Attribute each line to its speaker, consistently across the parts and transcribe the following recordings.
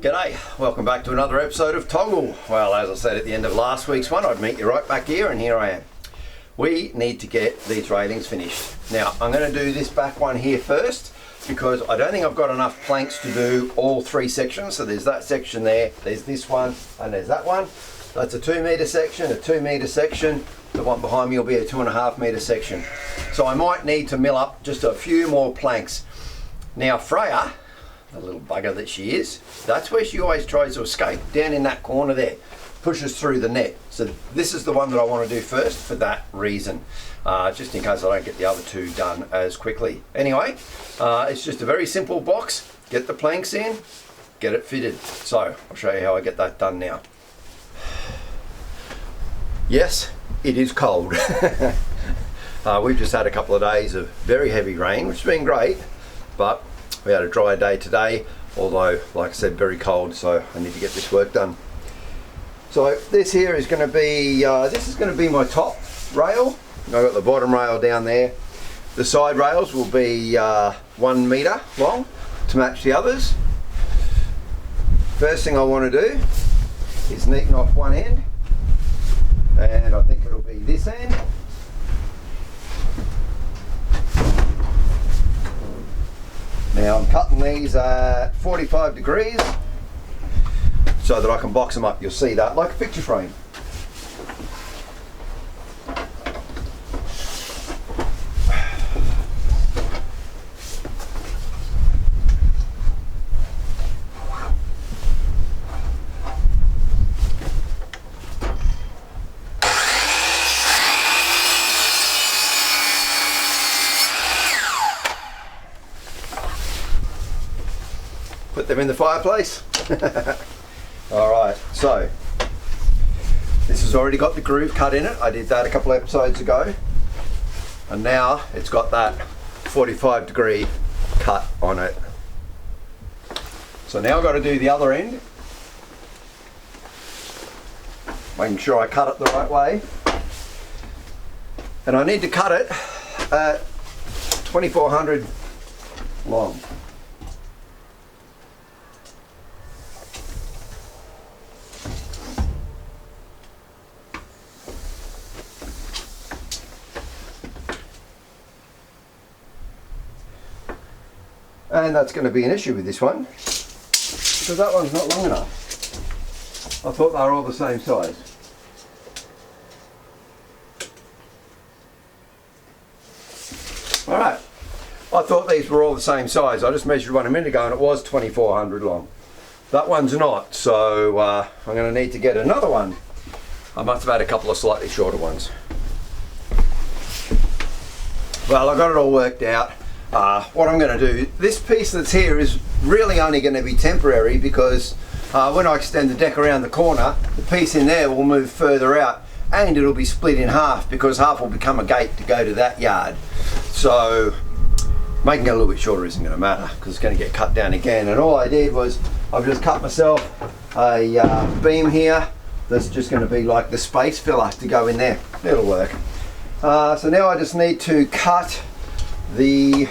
Speaker 1: G'day, welcome back to another episode of TOGL. Well, as I said at the end of last week's one, I'd meet you right back here, and here I am. We need to get these railings finished. Now, I'm going to do this back one here first, because I don't think I've got enough planks to do all three sections. So there's that section there, there's this one, and there's that one. That's a 2 metre section, a 2 metre section. The one behind me will be a 2.5 metre section. So I might need to mill up just a few more planks. Now, Freya, the little bugger that she is, that's where she always tries to escape, down in that corner there, pushes through the net. So this is the one that I want to do first for that reason, just in case I don't get the other two done as quickly. Anyway, it's just a very simple box. Get the planks in, get it fitted. So I'll show you how I get that done now. Yes, it is cold. We've just had a couple of days of very heavy rain, which has been great, but we had a dry day today, although, like I said, very cold, so I need to get this work done. So this here is going to be, this is going to be my top rail. I've got the bottom rail down there. The side rails will be 1 metre long to match the others. First thing I want to do is neaten off one end, and I think it'll be this end. Now I'm cutting these at 45 degrees so that I can box them up. You'll see that like a picture frame. Put them in the fireplace. Alright, so this has already got the groove cut in it. I did that a couple of episodes ago, and now it's got that 45 degree cut on it. So now I've got to do the other end, making sure I cut it the right way, and I need to cut it at 2400 long. And that's going to be an issue with this one, because that one's not long enough. I thought they were all the same size. Alright, I thought these were all the same size. I just measured one a minute ago and it was 2400 long. That one's not, so I'm going to need to get another one. I must have had a couple of slightly shorter ones. Well, I got it all worked out. What I'm going to do, this piece that's here is really only going to be temporary, because when I extend the deck around the corner, the piece in there will move further out and it'll be split in half, because half will become a gate to go to that yard. So making it a little bit shorter isn't going to matter, because it's going to get cut down again. And all I did was I've just cut myself a beam here that's just going to be like the space filler to go in there. It'll work. So now I just need to cut the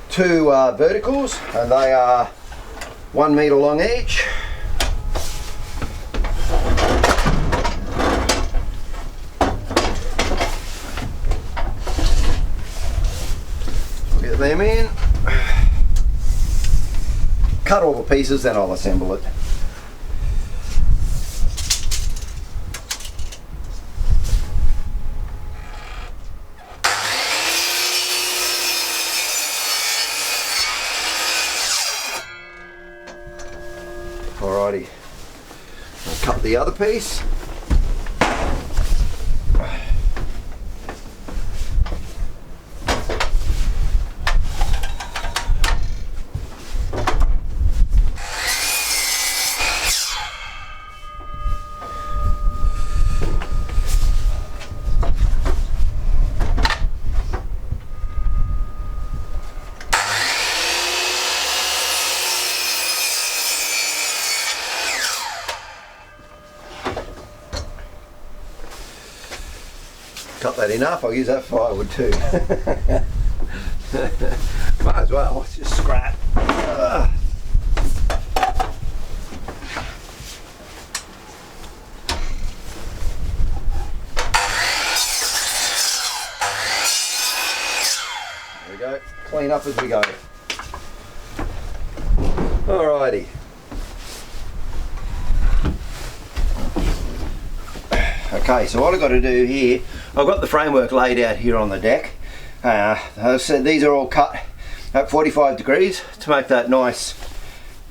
Speaker 1: two verticals, and they are 1 metre long each. Get them in, cut all the pieces, then I'll assemble it. Alrighty, I'll cut the other piece. cut that enough, I'll use that firewood too. Might as well, it's just scrap. up as we go. Alrighty. Okay, so what I've got to do here, I've got the framework laid out here on the deck. As I said, these are all cut at 45 degrees to make that nice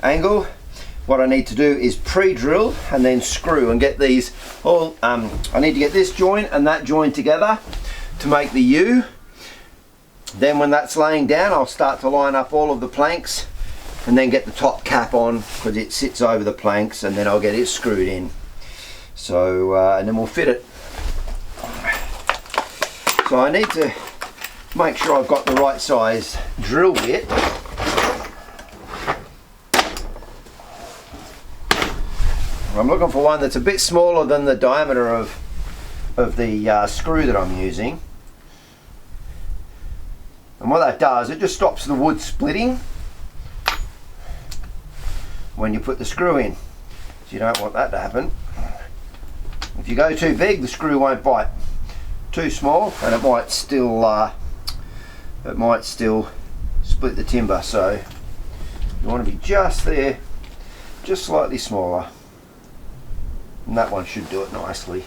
Speaker 1: angle. What I need to do is pre-drill and then screw and get these all, I need to get this joint and that joint together to make the U. Then when that's laying down, I'll start to line up all of the planks and then get the top cap on because it sits over the planks, and then I'll get it screwed in. So, and then we'll fit it. So I need to make sure I've got the right size drill bit. I'm looking for one that's a bit smaller than the diameter of the screw that I'm using. And what that does, it just stops the wood splitting when you put the screw in. So you don't want that to happen. If you go too big, the screw won't bite. Too small, and it might still split the timber. So you want to be just there, just slightly smaller. And that one should do it nicely.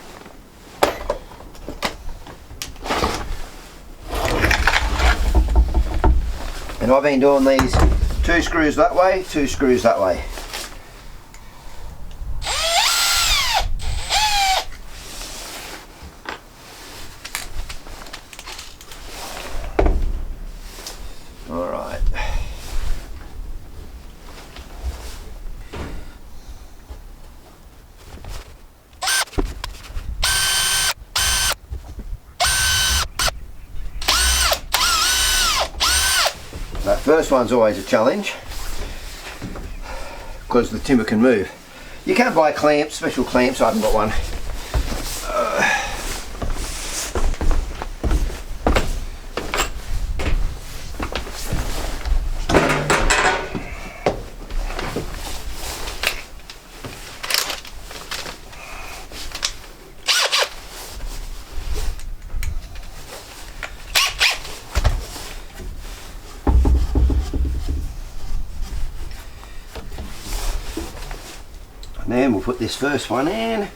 Speaker 1: And I've been doing these 2 screws that way, 2 screws that way. All right. That first one's always a challenge because the timber can move. You can buy clamps, special clamps. I haven't got one. And then we'll put this first one in.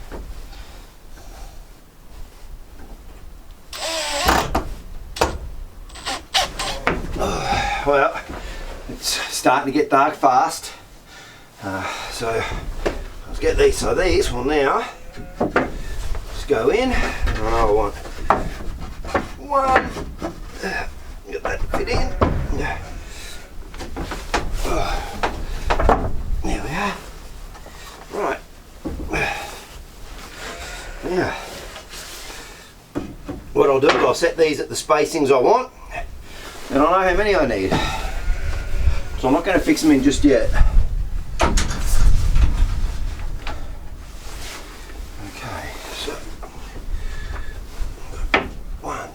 Speaker 1: Well, it's starting to get dark fast. So let's get these. So these will now just go in. I want one. Get that fit in. There we are. Right. Now, what I'll do is I'll set these at the spacings I want, and I know how many I need. So I'm not going to fix them in just yet. Okay, so one.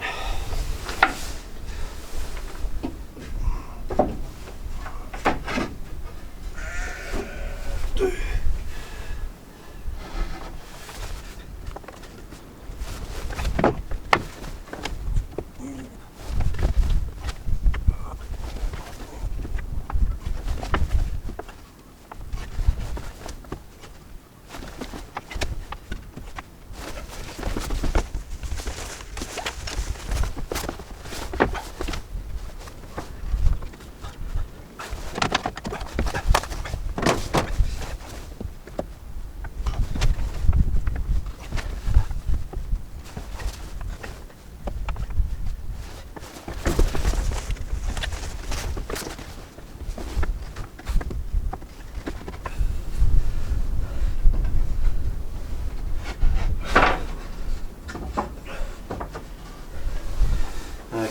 Speaker 1: Two.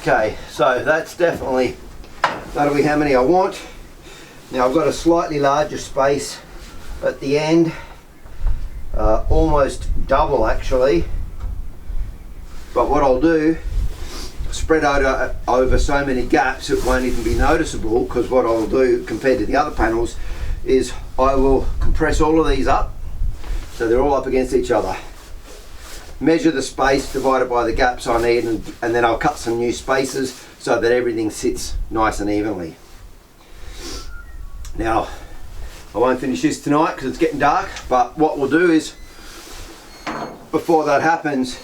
Speaker 1: Okay, so that'll be how many I want. Now I've got a slightly larger space at the end, almost double actually, but what I'll do, spread over so many gaps it won't even be noticeable, because what I'll do compared to the other panels is I will compress all of these up so they're all up against each other. Measure the space, divide it by the gaps I need, and then I'll cut some new spaces so that everything sits nice and evenly. Now, I won't finish this tonight because it's getting dark, but what we'll do is, before that happens,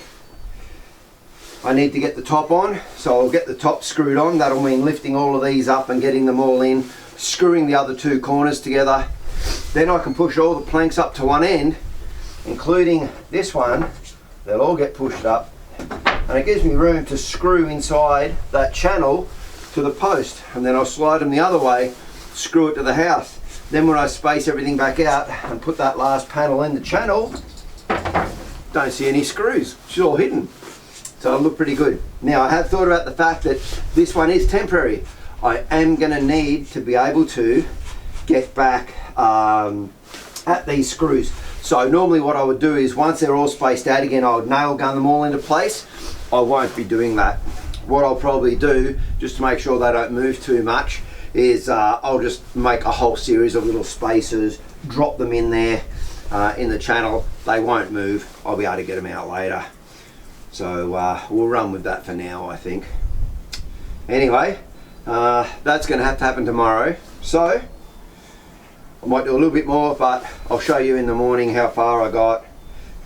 Speaker 1: I need to get the top on, so I'll get the top screwed on. That'll mean lifting all of these up and getting them all in, screwing the other two corners together. Then I can push all the planks up to one end, including this one. They'll all get pushed up, and it gives me room to screw inside that channel to the post, and then I'll slide them the other way, screw it to the house. Then when I space everything back out and put that last panel in the channel, don't see any screws, it's all hidden. So it'll look pretty good. Now, I have thought about the fact that this one is temporary. I am going to need to be able to get back at these screws. So normally what I would do is, once they're all spaced out again, I would nail gun them all into place. I won't be doing that. What I'll probably do, just to make sure they don't move too much, is I'll just make a whole series of little spacers, drop them in there in the channel. They won't move. I'll be able to get them out later. So we'll run with that for now, I think. Anyway, that's going to have to happen tomorrow. So I might do a little bit more, but I'll show you in the morning how far I got,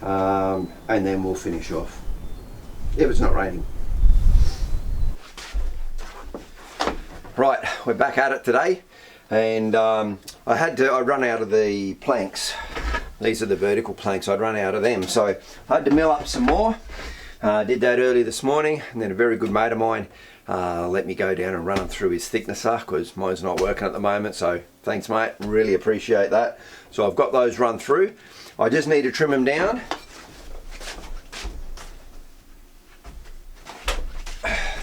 Speaker 1: and then we'll finish off, if it's not raining. Right, we're back at it today, and I run out of the planks. These are the vertical planks. I'd run out of them, so I had to mill up some more. Did that early this morning, and then a very good mate of mine let me go down and run them through his thicknesser, because mine's not working at the moment. So thanks, mate, really appreciate that. So I've got those run through. I just need to trim them down.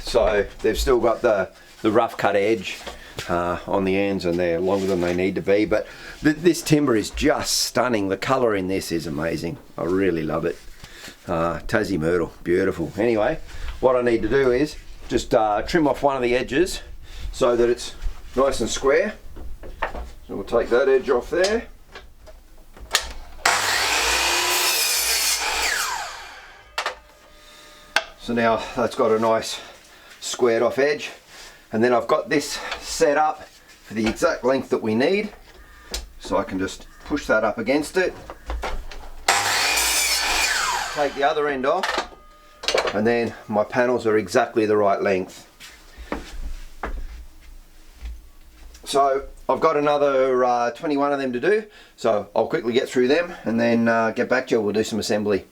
Speaker 1: So they've still got the rough cut edge on the ends, and they're longer than they need to be, but this timber is just stunning. The colour in this is amazing. I really love it. Tassie myrtle, beautiful. Anyway, what I need to do is just trim off one of the edges so that it's nice and square. So we'll take that edge off there. So now that's got a nice squared off edge, and then I've got this set up for the exact length that we need, so I can just push that up against it, take the other end off, and then my panels are exactly the right length. So I've got another 21 of them to do, so I'll quickly get through them and then get back to you. We'll do some assembly.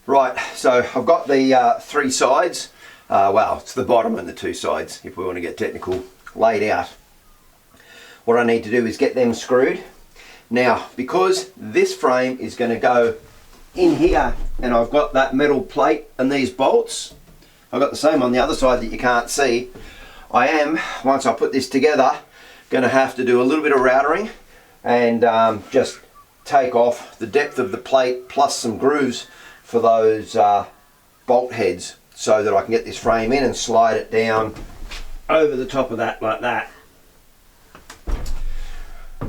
Speaker 1: Right, so I've got the three sides, well, it's the bottom and the two sides, if we want to get technical, laid out. What I need to do is get them screwed. Now, because this frame is going to go in here, and I've got that metal plate and these bolts, I've got the same on the other side that you can't see, I am, once I put this together, going to have to do a little bit of routering and just take off the depth of the plate plus some grooves for those bolt heads, so that I can get this frame in and slide it down over the top of that like that.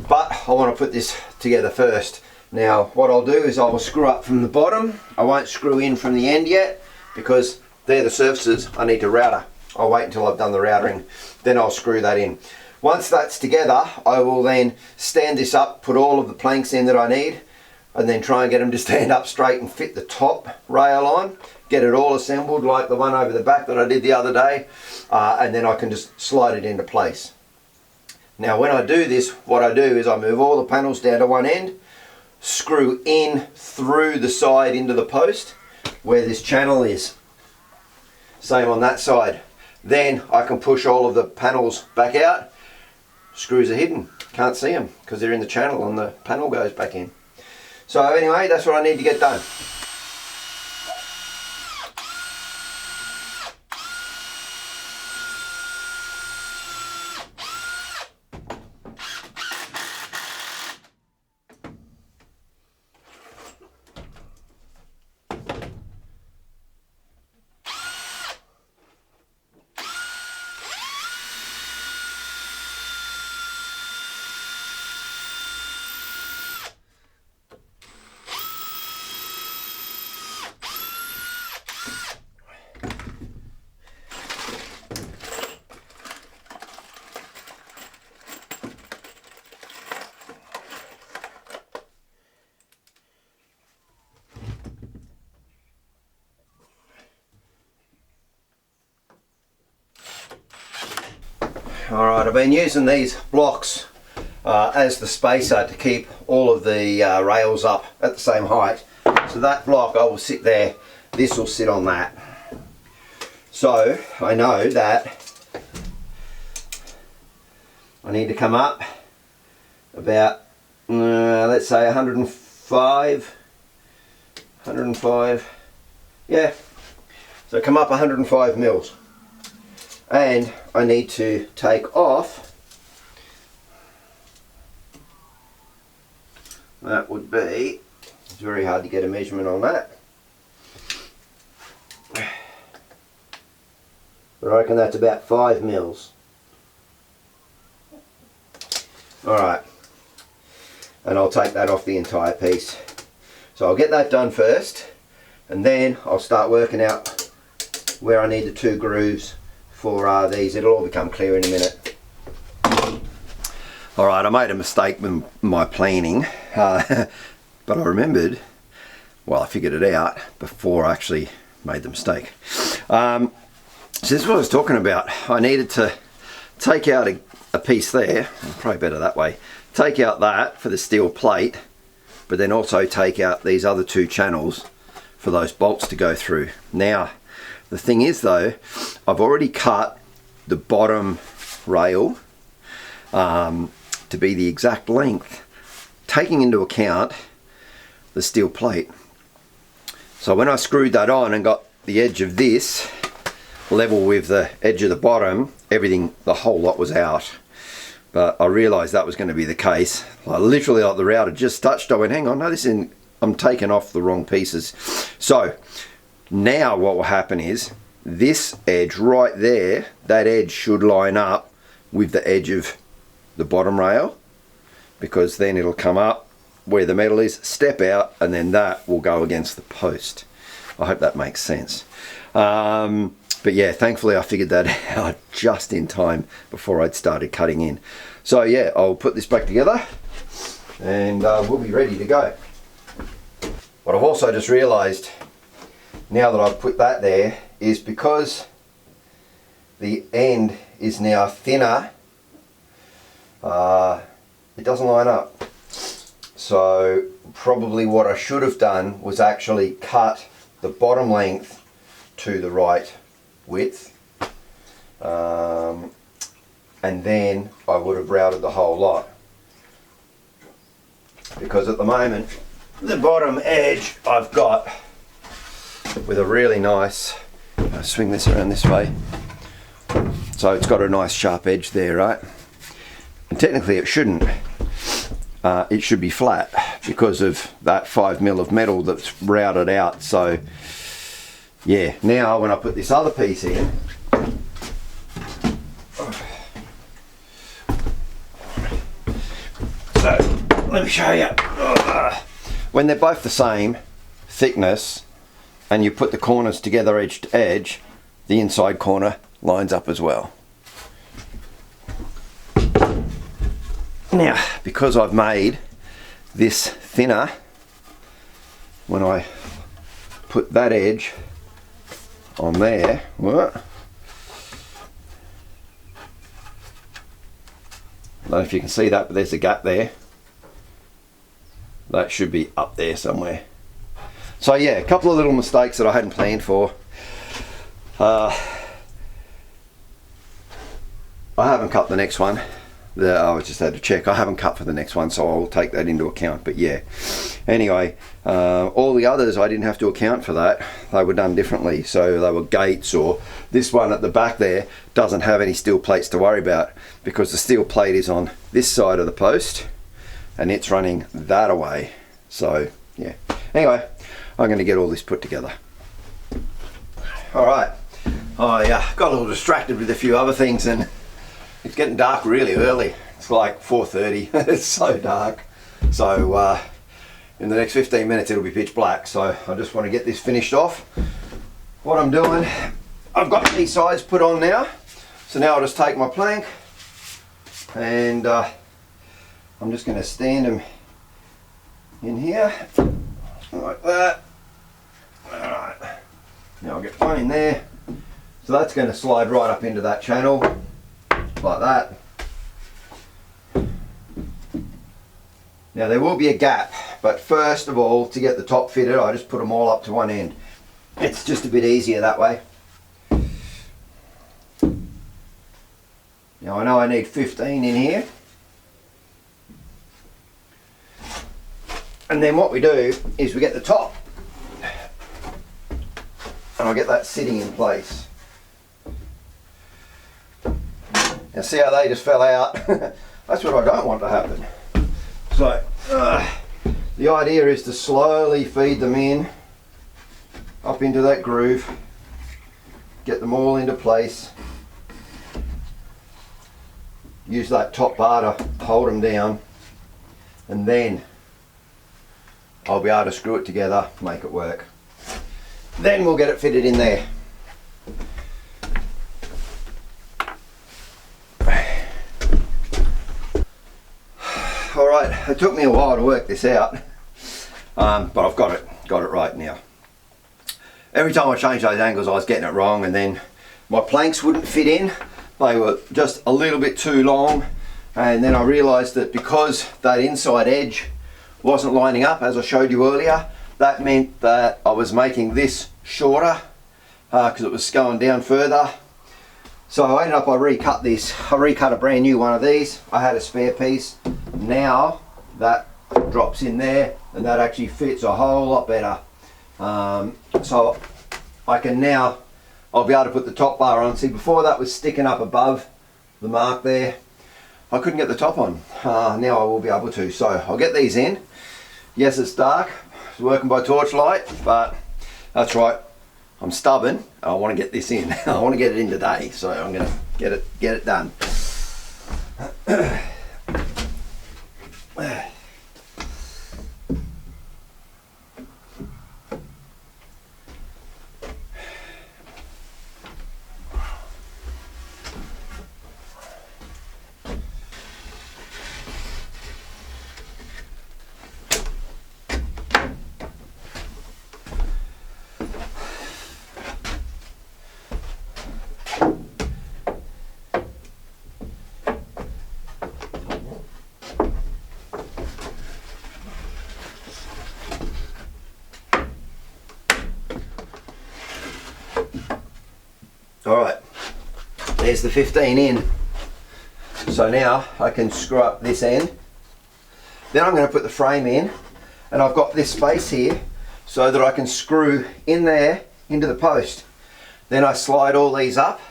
Speaker 1: But I want to put this together first. Now what I'll do is I'll screw up from the bottom. I won't screw in from the end yet, because they're the surfaces I need to router. I'll wait until I've done the routering, then I'll screw that in. Once that's together, I will then stand this up, put all of the planks in that I need, and then try and get them to stand up straight and fit the top rail on, get it all assembled like the one over the back that I did the other day, and then I can just slide it into place. Now when I do this, what I do is I move all the panels down to one end, screw in through the side into the post where this channel is. Same on that side. Then I can push all of the panels back out. Screws are hidden, can't see them because they're in the channel and the panel goes back in. So anyway, that's what I need to get done. Alright, I've been using these blocks as the spacer to keep all of the rails up at the same height. So that block I will sit there, this will sit on that. So I know that I need to come up about let's say 105, yeah, so come up 105 mils, and I need to take off, that would be, it's very hard to get a measurement on that, but I reckon that's about 5 mils. Alright, and I'll take that off the entire piece. So I'll get that done first, and then I'll start working out where I need the 2 grooves for these. It'll all become clear in a minute. Alright, I made a mistake with my planning, but I remembered, well, I figured it out before I actually made the mistake. So this is what I was talking about. I needed to take out a piece there, probably better that way, take out that for the steel plate, but then also take out these other 2 channels for those bolts to go through. Now, the thing is though, I've already cut the bottom rail to be the exact length, taking into account the steel plate. So when I screwed that on and got the edge of this level with the edge of the bottom, everything, the whole lot was out. But I realised that was going to be the case. I literally, like the router just touched, I went, hang on, no, this isn't, I'm taking off the wrong pieces. So now what will happen is this edge right there, that edge should line up with the edge of the bottom rail, because then it'll come up where the metal is, step out, and then that will go against the post. I hope that makes sense. But yeah, thankfully I figured that out just in time before I'd started cutting in. So yeah, I'll put this back together and we'll be ready to go. What I've also just realised now that I've put that there is because the end is now thinner, it doesn't line up. So probably what I should have done was actually cut the bottom length to the right width, and then I would have routed the whole lot, because at the moment the bottom edge I've got with a really nice, I'll swing this around this way, so it's got a nice sharp edge there, right? And technically it shouldn't, it should be flat because of that 5 mil of metal that's routed out. So yeah, now when I put this other piece in, so let me show you. When they're both the same thickness and you put the corners together edge to edge, the inside corner lines up as well. Now, because I've made this thinner, when I put that edge on there, what? I don't know if you can see that, but there's a gap there. That should be up there somewhere. So yeah, a couple of little mistakes that I hadn't planned for. I haven't cut the next one. I just had to check. I haven't cut for the next one, so I'll take that into account. But yeah, anyway, all the others I didn't have to account for that. They were done differently. So they were gates, or this one at the back there doesn't have any steel plates to worry about because the steel plate is on this side of the post and it's running that away. So yeah, anyway, I'm going to get all this put together. All right, I got a little distracted with a few other things, and it's getting dark really early. It's like 4:30. It's so dark. So in the next 15 minutes it'll be pitch black. So I just want to get this finished off. What I'm doing, I've got these sides put on now. So now I'll just take my plank and I'm just going to stand them in here like that. Alright, now I'll get one in there. So that's going to slide right up into that channel. like that. Now there will be a gap, but first of all, to get the top fitted, I just put them all up to one end. It's just a bit easier that way. Now I know I need 15 in here. And then what we do is we get the top, and I'll get that sitting in place. Now see how they just fell out? That's what I don't want to happen. So the idea is to slowly feed them in, up into that groove, get them all into place, use that top bar to hold them down, and then I'll be able to screw it together, make it work. Then we'll get it fitted in there. Alright, it took me a while to work this out, but I've got it right now. Every time I changed those angles I was getting it wrong, and then my planks wouldn't fit in. They were just a little bit too long, and then I realised that because that inside edge wasn't lining up, as I showed you earlier, that meant that I was making this shorter because it was going down further. So I ended up, I recut this. I recut a brand new one of these. I had a spare piece. Now that drops in there, and that actually fits a whole lot better. So I can now, I'll be able to put the top bar on. See, before that was sticking up above the mark there. I couldn't get the top on. Now I will be able to. So I'll get these in. Yes, it's dark. It's working by torchlight, but that's right. I'm stubborn. I want to get this in. I want to get it in today, so I'm going to get it done. Alright, there's the 15 in. So now I can screw up this end. Then I'm going to put the frame in, and I've got this space here so that I can screw in there into the post. Then I slide all these up.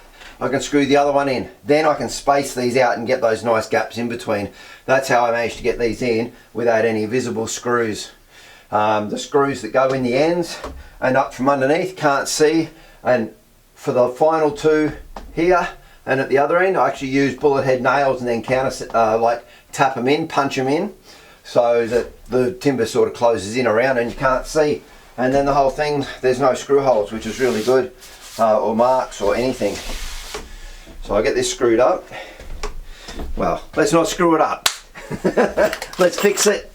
Speaker 1: I can screw the other one in. Then I can space these out and get those nice gaps in between. That's how I managed to get these in without any visible screws. The screws that go in the ends and up from underneath can't see, and for the final two here and at the other end, I actually use bullet head nails and then like tap them in, punch them in, so that the timber sort of closes in around and you can't see. And then the whole thing, there's no screw holes, which is really good, or marks or anything. So I get this screwed up. Well, let's not screw it up. Let's fix it.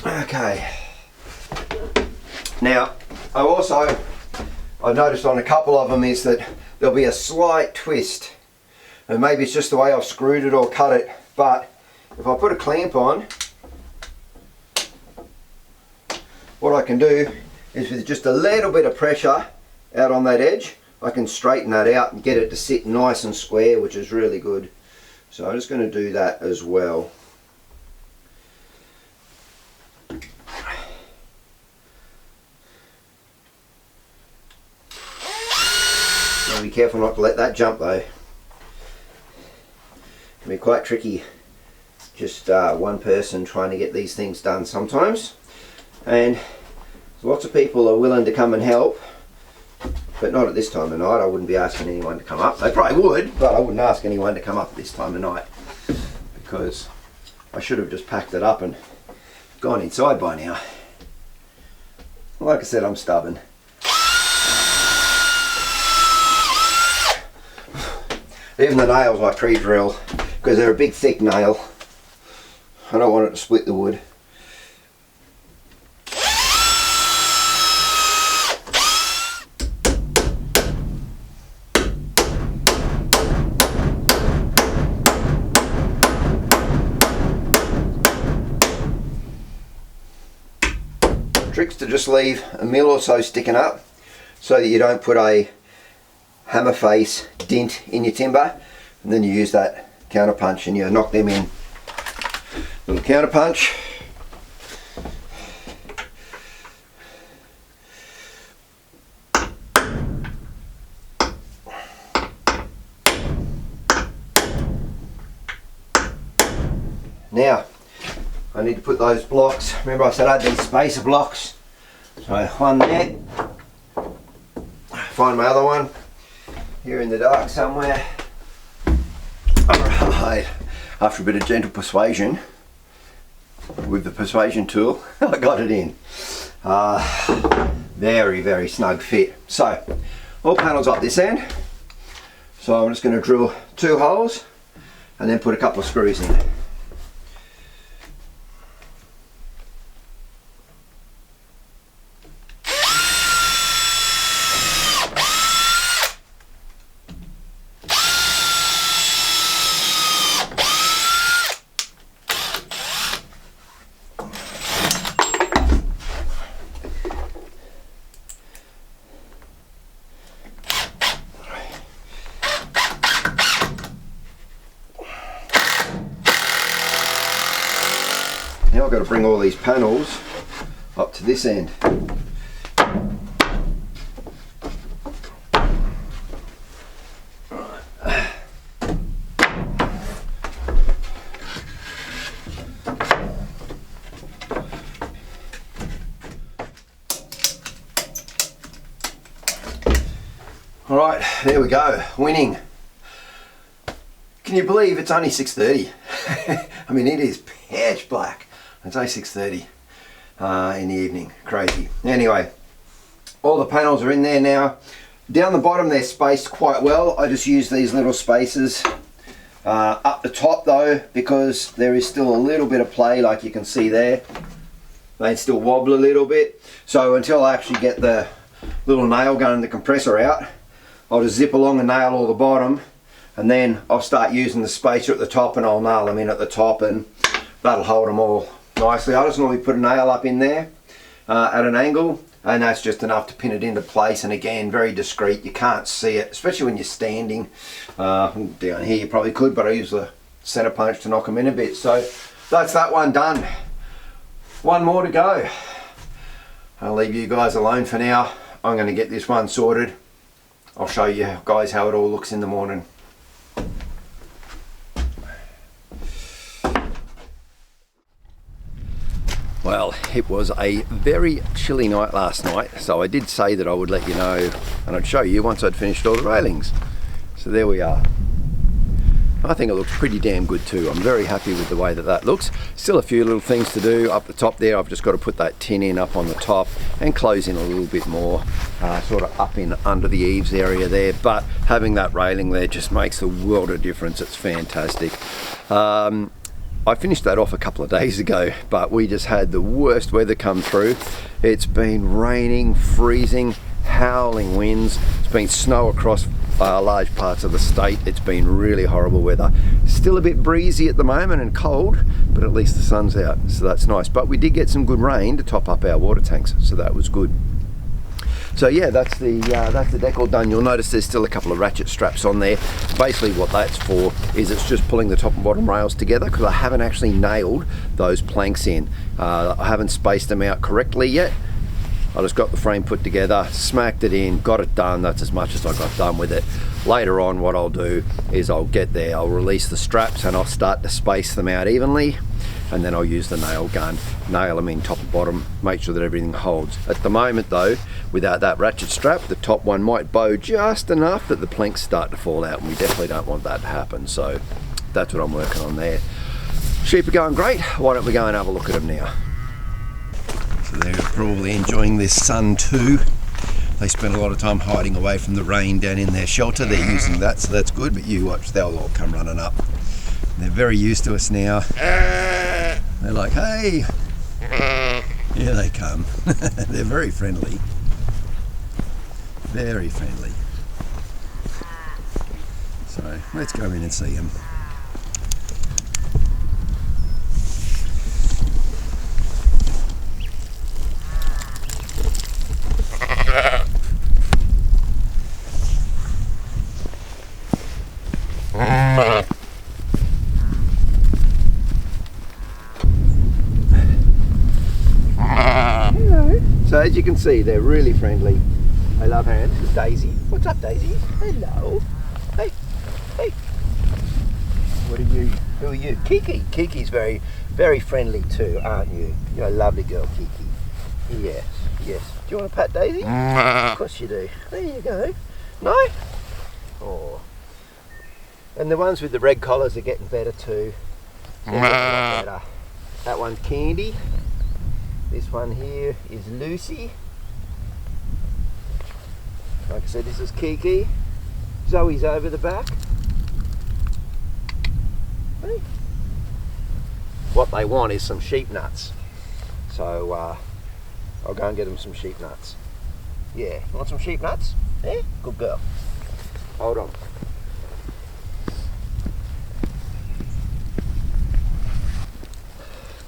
Speaker 1: Okay. Now, I've noticed on a couple of them is that there'll be a slight twist, and maybe it's just the way I've screwed it or cut it, but if I put a clamp on, what I can do is with just a little bit of pressure out on that edge, I can straighten that out and get it to sit nice and square, which is really good. So I'm just going to do that as well. Be careful not to let that jump though. It can be quite tricky, just one person trying to get these things done sometimes, and lots of people are willing to come and help, but not at this time of night. I wouldn't be asking anyone to come up. They probably would, but I wouldn't ask anyone to come up at this time of night, because I should have just packed it up and gone inside by now. Like I said, I'm stubborn. Even the nails I pre-drill, because they're a big thick nail. I don't want it to split the wood. tricks to just leave a mil or so sticking up so that you don't put a hammer face dent in your timber, and then you use that counter punch and you knock them in. Little counter punch. Now, I need to put those blocks, remember I said I had these spacer blocks, so one there, find my other one, here in the dark somewhere. Alright, after a bit of gentle persuasion, with the persuasion tool, I got it in. Very, very snug fit. So, all panels up this end, so I'm just going to drill 2 holes and then put a couple of screws in. Now I've got to bring all these panels up to this end. Alright, there we go, winning. Can you believe it's only 6:30? I mean, it is pitch black. It's only 6:30 in the evening. Crazy. Anyway, all the panels are in there now. Down the bottom they're spaced quite well. I just use these little spacers. Up the top though, because there is still a little bit of play, like you can see there. They still wobble a little bit. So until I actually get the little nail gun and the compressor out, I'll just zip along and nail all the bottom, and then I'll start using the spacer at the top and I'll nail them in at the top, and that'll hold them all nicely. I just normally put a nail up in there at an angle, and that's just enough to pin it into place, and again, very discreet. You can't see it, especially when you're standing. Down here you probably could, but I use the center punch to knock them in a bit. So that's that one done. One more to go. I'll leave you guys alone for now. I'm going to get this one sorted. I'll show you guys how it all looks in the morning. Well, it was a very chilly night last night, so I did say that I would let you know and I'd show you once I'd finished all the railings. So there we are. I think it looks pretty damn good too. I'm very happy with the way that that looks. Still a few little things to do up the top there. I've just got to put that tin in up on the top and close in a little bit more, sort of up in under the eaves area there. But having that railing there just makes a world of difference. It's fantastic. I finished that off a couple of days ago, but we just had the worst weather come through. It's been raining, freezing, howling winds. It's been snow across large parts of the state. It's been really horrible weather. Still a bit breezy at the moment and cold, but at least the sun's out, so that's nice. But we did get some good rain to top up our water tanks, so that was good. So yeah, that's the deck all done. You'll notice there's still a couple of ratchet straps on there. Basically what that's for is it's just pulling the top and bottom rails together, because I haven't actually nailed those planks in. I haven't spaced them out correctly yet. I just got the frame put together, smacked it in, got it done. That's as much as I got done with it. Later on what I'll do is I'll get there, I'll release the straps and I'll start to space them out evenly, and then I'll use the nail gun, nail them in top and bottom, make sure that everything holds. At the moment though, without that ratchet strap, the top one might bow just enough that the planks start to fall out, and we definitely don't want that to happen. So that's what I'm working on there. Sheep are going great. Why don't we go and have a look at them now? So they're probably enjoying this sun too. They spend a lot of time hiding away from the rain down in their shelter. They're using that, so that's good, but you watch, they'll all come running up. They're very used to us now. They're like, hey, here they come. They're very friendly. Very friendly. So let's go in and see them. Hello. So as you can see, they're really friendly. They love hands. This is Daisy. What's up, Daisy? Hello. Hey. Hey. What are you? Who are you? Kiki. Kiki's very, very friendly too, aren't you? You're a lovely girl, Kiki. Yes. Yes. Do you want to pat Daisy? Of course you do. There you go. No? Oh. And the ones with the red collars are getting better too. They're getting a lot better. That one's Candy. This one here is Lucy. Like I said, this is Kiki. Zoe's over the back. Hey. What they want is some sheep nuts. So I'll go and get them some sheep nuts. Yeah, you want some sheep nuts? Yeah, good girl. Hold on.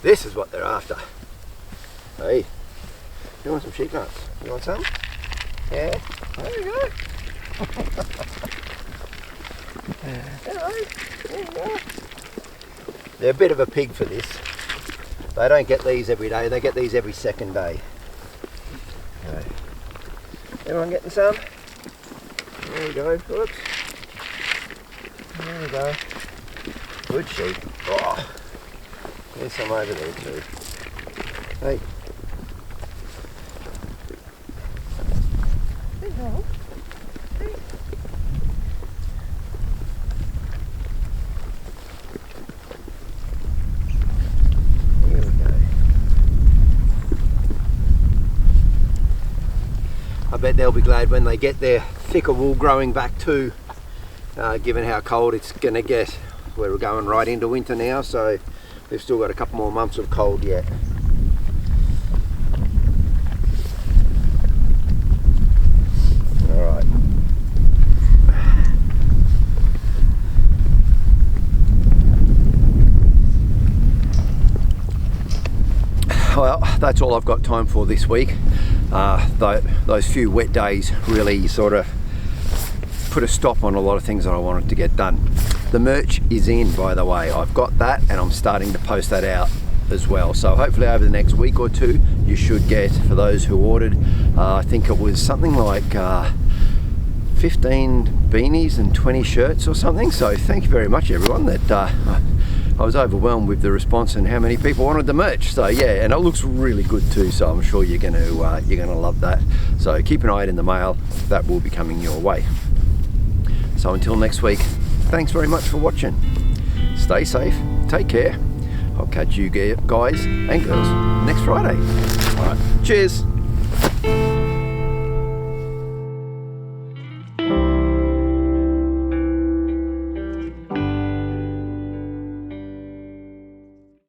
Speaker 1: This is what they're after. Hey, you want some sheep nuts? You want some? Yeah, there you go. Hello, there you go. They're a bit of a pig for this. They don't get these every day, they get these every second day. Okay. Everyone getting some? There you go, whoops. There we go. Good sheep. Oh, there's some over there too. Hey. Hello. Hey. Here we go. I bet they'll be glad when they get their thicker wool growing back too, given how cold it's going to get. We're going right into winter now, so we've still got a couple more months of cold yet. Alright. Well, that's all I've got time for this week. Those few wet days really sort of put a stop on a lot of things that I wanted to get done. The merch is in, by the way. I've got that and I'm starting to post that out as well. So hopefully over the next week or two, you should get, for those who ordered, I think it was something like 15 beanies and 20 shirts or something. So thank you very much everyone. That I was overwhelmed with the response and how many people wanted the merch. So yeah, and it looks really good too. So I'm sure you're gonna love that. So keep an eye out in the mail. That will be coming your way. So until next week, thanks very much for watching. Stay safe, take care. I'll catch you guys and girls next Friday. All right, cheers.